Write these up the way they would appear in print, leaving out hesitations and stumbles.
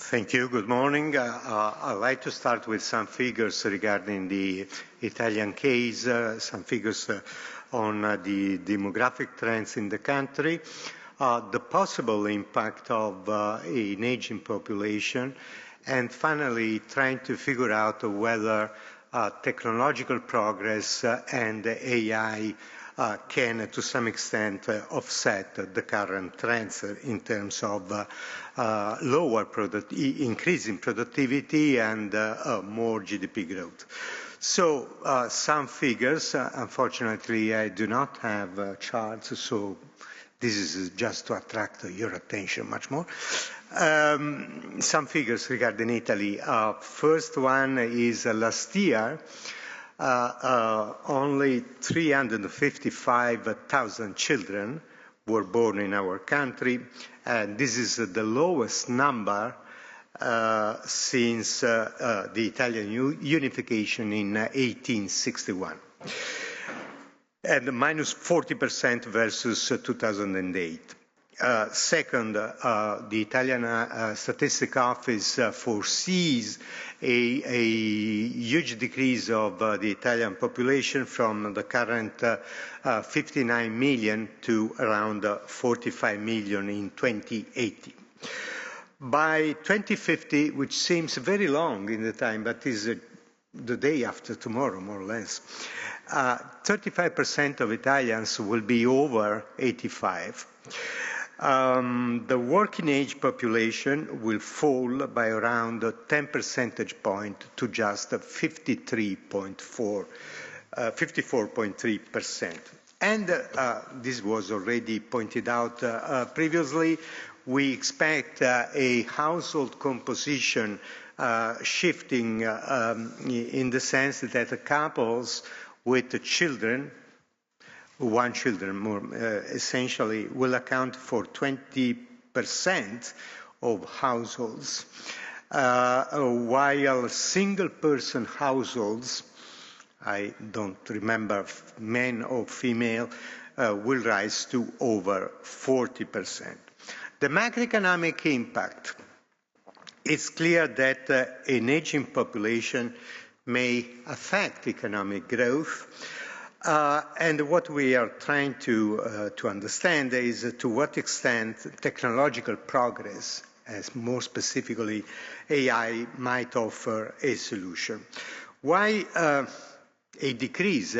Thank you. Good morning. I'd like to start with some figures regarding the Italian case, some figures on the demographic trends in the country, the possible impact of an aging population, and finally trying to figure out whether technological progress and AI can, to some extent, offset the current trends in terms of increase in productivity and more GDP growth. So some figures, unfortunately, I do not have charts, so this is just to attract your attention much more. Some figures regarding Italy. First one is last year, only 355,000 children were born in our country, and this is the lowest number since the Italian unification in 1861, and minus 40% versus 2008. Second, the Italian Statistic Office foresees a huge decrease of the Italian population from the current 59 million to around 45 million in 2080. By 2050, which seems very long in the time, but is the day after tomorrow, more or less, 35% of Italians will be over 85. The working age population will fall by around 10 percentage points to just 54.3%. And this was already pointed out previously. We expect a household composition shifting in the sense that couples with children, one children more essentially, will account for 20% of households, while single-person households, I don't remember men or female, will rise to over 40%. The macroeconomic impact. It's clear that an aging population may affect economic growth. And what we are trying to understand is to what extent technological progress, as more specifically AI, might offer a solution. Why a decrease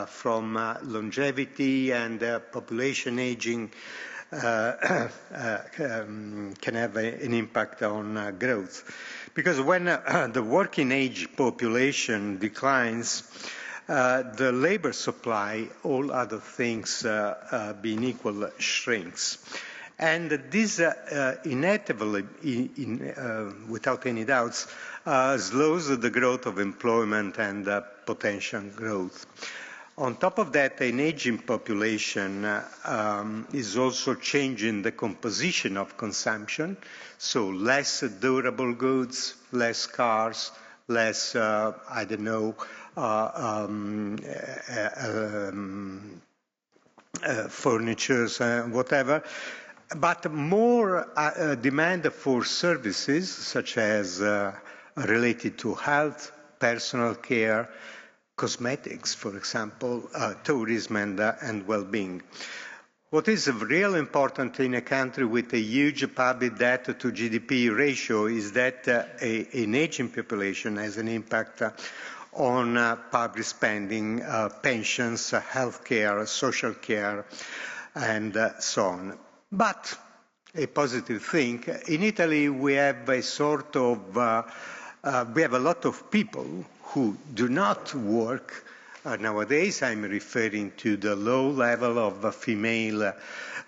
from longevity and population aging can have an impact on growth? Because when the working age population declines, the labor supply, all other things being equal, shrinks. And this inevitably, without any doubts, slows the growth of employment and potential growth. On top of that, an aging population is also changing the composition of consumption, so less durable goods, less cars, less, I don't know, furniture, whatever, but more demand for services such as related to health, personal care, cosmetics, for example, tourism and well-being. What is really important in a country with a huge public debt to GDP ratio is that an aging population has an impact on public spending, pensions, health care, social care, and so on. But a positive thing, in Italy we have a sort of, we have a lot of people who do not work nowadays. I'm referring to the low level of female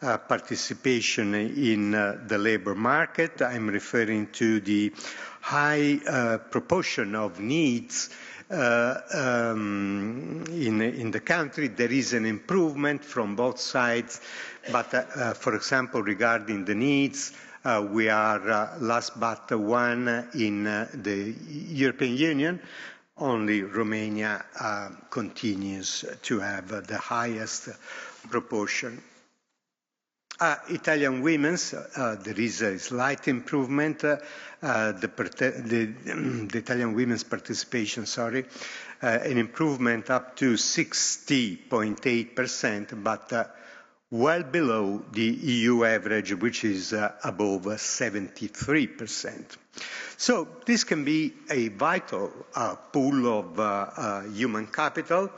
participation in the labor market. I'm referring to the high proportion of needs in the country. There is an improvement from both sides, but for example, regarding the needs, we are last but one in the European Union. Only Romania continues to have the highest proportion. Italian women's, there is a slight improvement. The Italian women's participation, an improvement up to 60.8%, but well below the EU average, which is above 73%. So this can be a vital pool of human capital.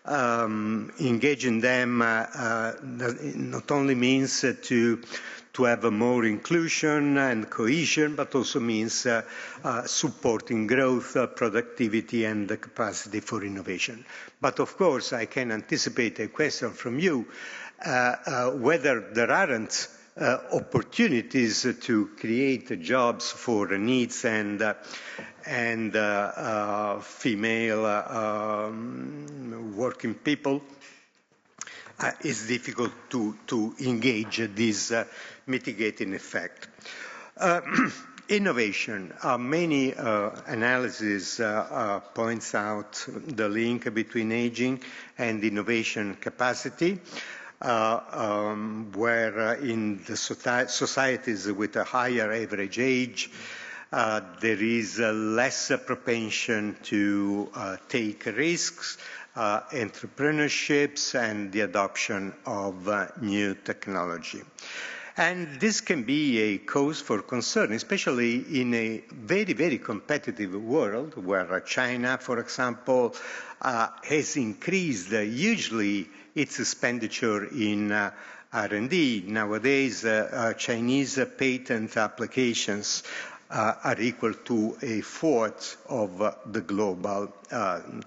Engaging them not only means to have more inclusion and cohesion, but also means supporting growth, productivity, and the capacity for innovation. But of course, I can anticipate a question from you, whether there aren't opportunities to create jobs for needs and female working people. It's difficult to engage this mitigating effect. Innovation. Many analyses points out the link between aging and innovation capacity. Where in the societies with a higher average age, there is less propension to take risks, entrepreneurships, and the adoption of new technology. And this can be a cause for concern, especially in a very, very competitive world where China, for example, has increased hugely its expenditure in R&D. Nowadays, Chinese patent applications are equal to a fourth of the global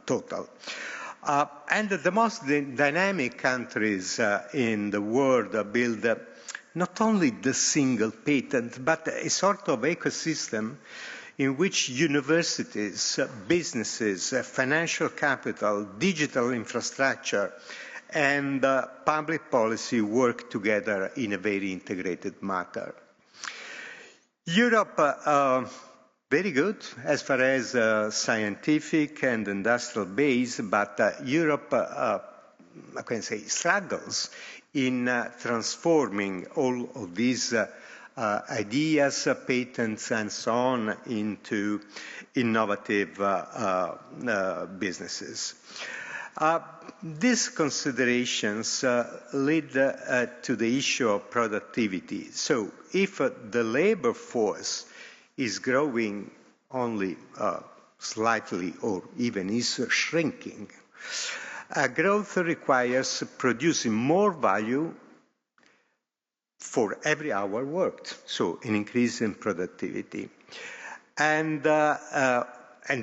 total. And the most dynamic countries in the world build not only the single patent, but a sort of ecosystem in which universities, businesses, financial capital, digital infrastructure, and public policy work together in a very integrated manner. Europe, very good as far as scientific and industrial base, but Europe, I can say, struggles in transforming all of these ideas, patents, and so on into innovative businesses. These considerations lead to the issue of productivity. So if the labor force is growing only slightly or even is shrinking, growth requires producing more value for every hour worked, so an increase in productivity. And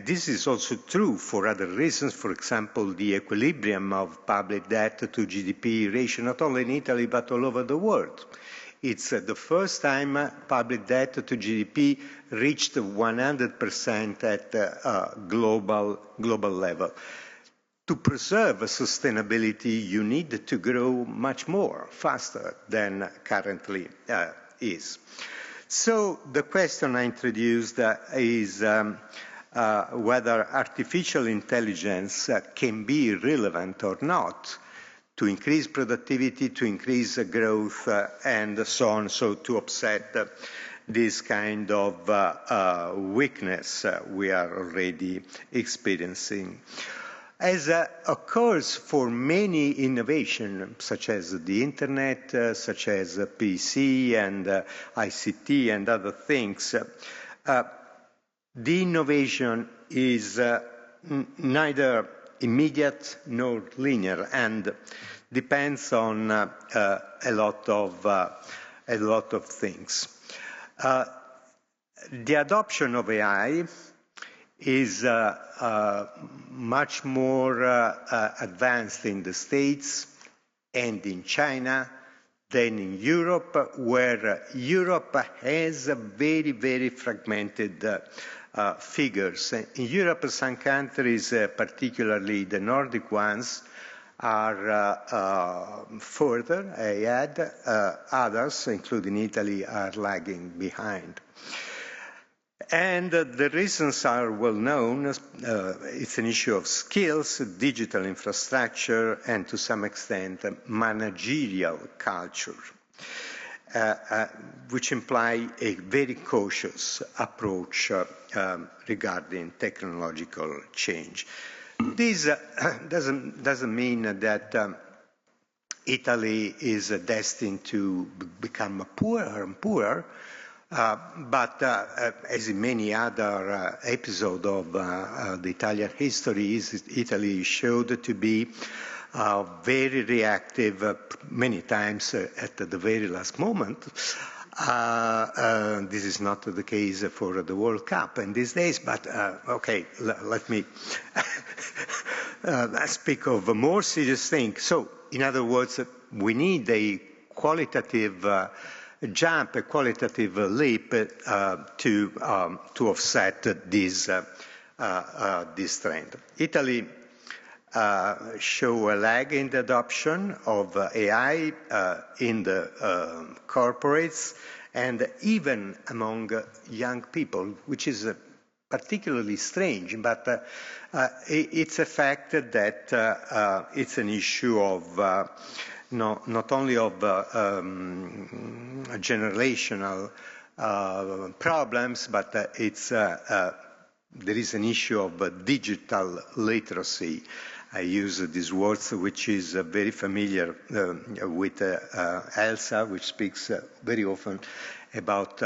this is also true for other reasons. For example, the equilibrium of public debt to GDP ratio, not only in Italy, but all over the world. It's the first time public debt to GDP reached 100% at global level. To preserve sustainability, you need to grow much more, faster than currently is. So the question I introduced is whether artificial intelligence can be relevant or not to increase productivity, to increase growth, and so on, so to offset this kind of weakness we are already experiencing. As occurs for many innovations, such as the internet, such as PC and ICT and other things, the innovation is neither immediate nor linear and depends on a lot of things. The adoption of AI is much more advanced in the States and in China than in Europe, where Europe has very, very fragmented figures. In Europe, some countries, particularly the Nordic ones, are further ahead. Others, including Italy, are lagging behind. And the reasons are well known. It's an issue of skills, digital infrastructure, and to some extent, managerial culture. which imply a very cautious approach regarding technological change. This doesn't mean that Italy is destined to become poorer and poorer, but as in many other episodes of the Italian history, Italy showed to be very reactive many times at the very last moment. This is not the case for the World Cup in these days, but okay, let me speak of a more serious thing. So, in other words, we need a qualitative jump, a qualitative leap to offset this trend. Italy show a lag in the adoption of AI in the corporates and even among young people, which is particularly strange, but it's a fact that it's an issue of not only of generational problems, but it's there is an issue of digital literacy. I use these words, which is very familiar with Elsa, which speaks very often about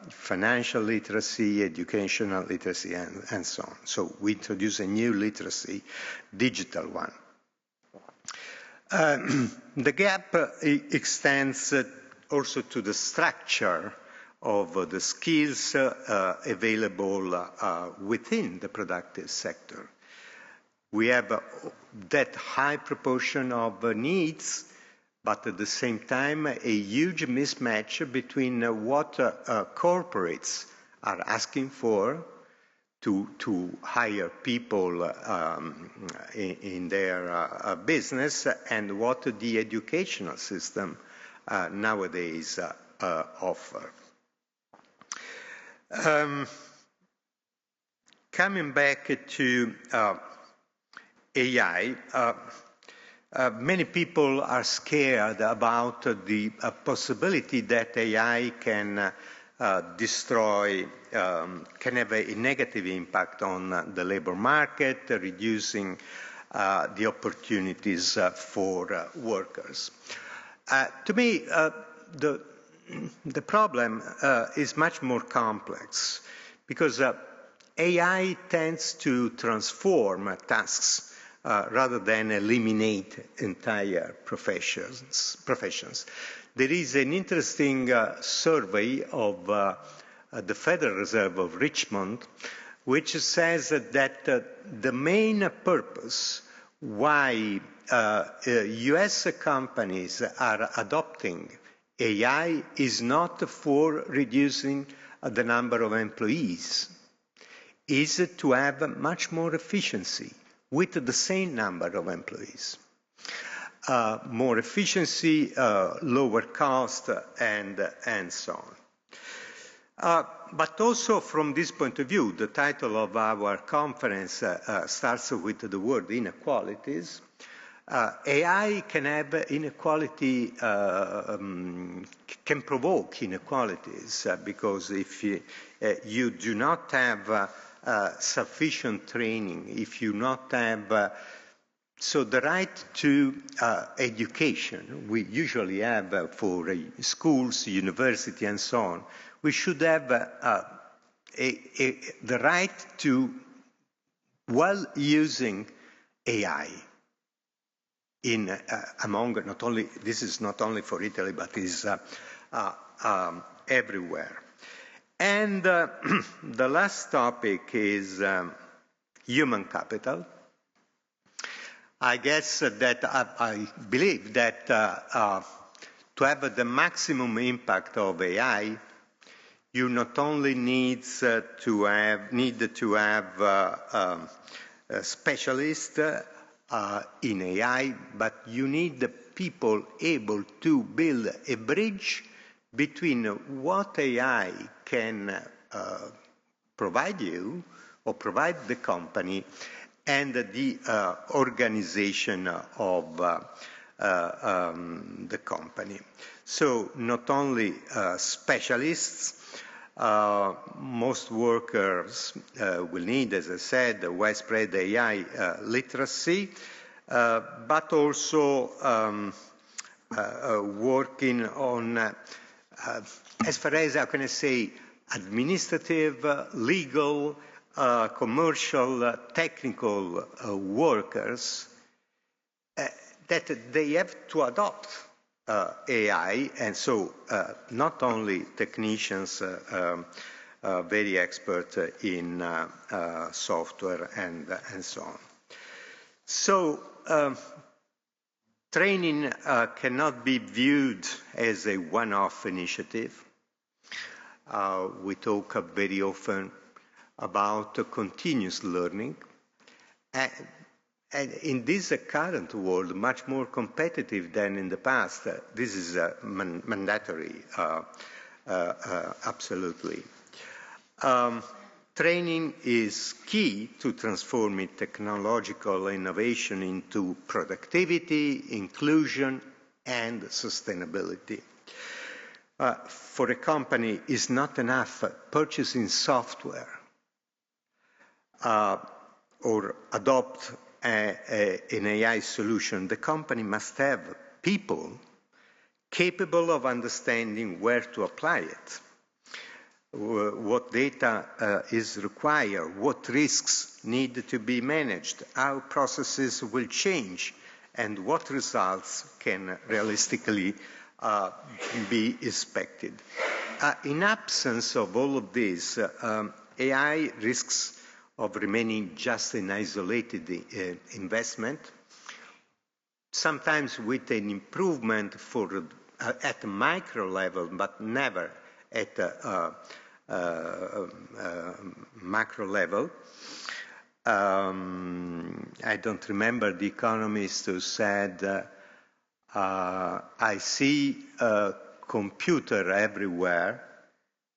financial literacy, educational literacy, and so on. So we introduce a new literacy, digital one. The gap extends also to the structure of the skills available within the productive sector. We have that high proportion of needs, but at the same time, a huge mismatch between what corporates are asking for to hire people in their business and what the educational system nowadays offer. Coming back to AI, many people are scared about the possibility that AI can destroy, can have a negative impact on the labor market, reducing the opportunities for workers. To me, the problem is much more complex because AI tends to transform tasks rather than eliminate entire professions. There is an interesting survey of the Federal Reserve of Richmond, which says that the main purpose why US companies are adopting AI is not for reducing the number of employees, is to have much more efficiency with the same number of employees. More efficiency, lower cost, and so on. But also from this point of view, the title of our conference starts with the word inequalities. AI can have inequality, can provoke inequalities because if you do not have sufficient training, if you not have so the right to education we usually have for schools, university, and so on. We should have the right to using AI in among not only this is not only for Italy but is everywhere. And the last topic is human capital. I guess that I believe that to have the maximum impact of AI, you not only need to have specialists in AI, but you need the people able to build a bridge between what AI can provide you or provide the company and the organization of the company. So not only specialists, most workers will need, as I said, widespread AI literacy, but also working on, as far as, how can I say, administrative, legal, commercial, technical workers, that they have to adopt AI, and so not only technicians, very expert in software and so on. So training cannot be viewed as a one-off initiative. We talk very often about continuous learning. And in this current world, much more competitive than in the past, this is mandatory, absolutely. Training is key to transforming technological innovation into productivity, inclusion, and sustainability. For a company, it's not enough purchasing software or adopt an AI solution. The company must have people capable of understanding where to apply it, what data is required, what risks need to be managed, how processes will change, and what results can realistically be expected. In absence of all of this, AI risks of remaining just an isolated investment, sometimes with an improvement at the micro level, but never at the macro level. I don't remember the economist who said, I see a computer everywhere,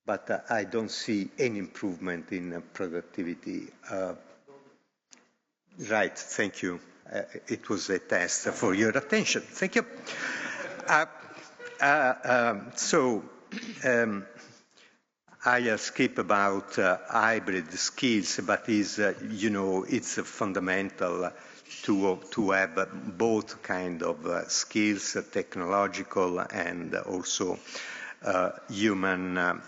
but I don't see any improvement in productivity. Right, thank you. It was a test for your attention. Thank you. I'll skip about hybrid skills, but you know, it's fundamental to have both kind of skills, technological and also human,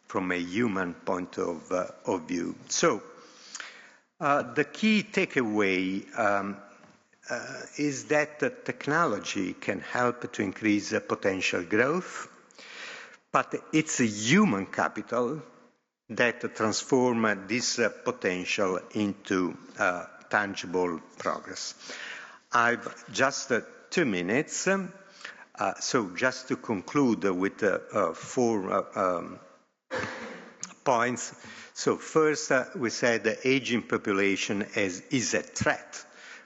from a human point of view. So the key takeaway is that technology can help to increase potential growth, but it's a human capital that transforms this potential into tangible progress. I've just 2 minutes. So just to conclude with 4 points. So first, we said the aging population is a threat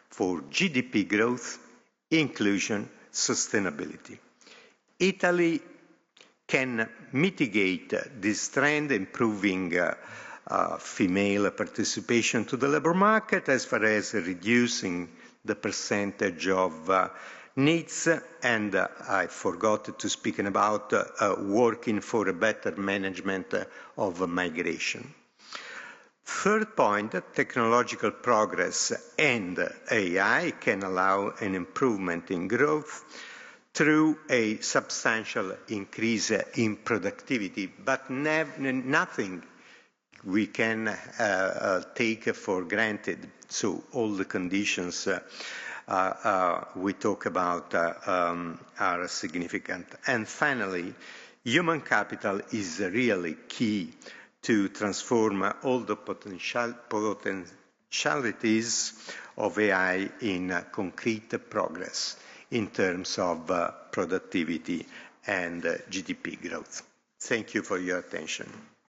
for GDP growth, inclusion, sustainability. Italy can mitigate this trend, improving female participation to the labor market, as far as reducing the percentage of needs, and I forgot to speak about working for a better management of migration. Third point, technological progress and AI can allow an improvement in growth through a substantial increase in productivity, but nothing we can take for granted. So all the conditions we talk about are significant. And finally, human capital is really key to transform all the potentialities of AI in concrete progress in terms of productivity and GDP growth. Thank you for your attention.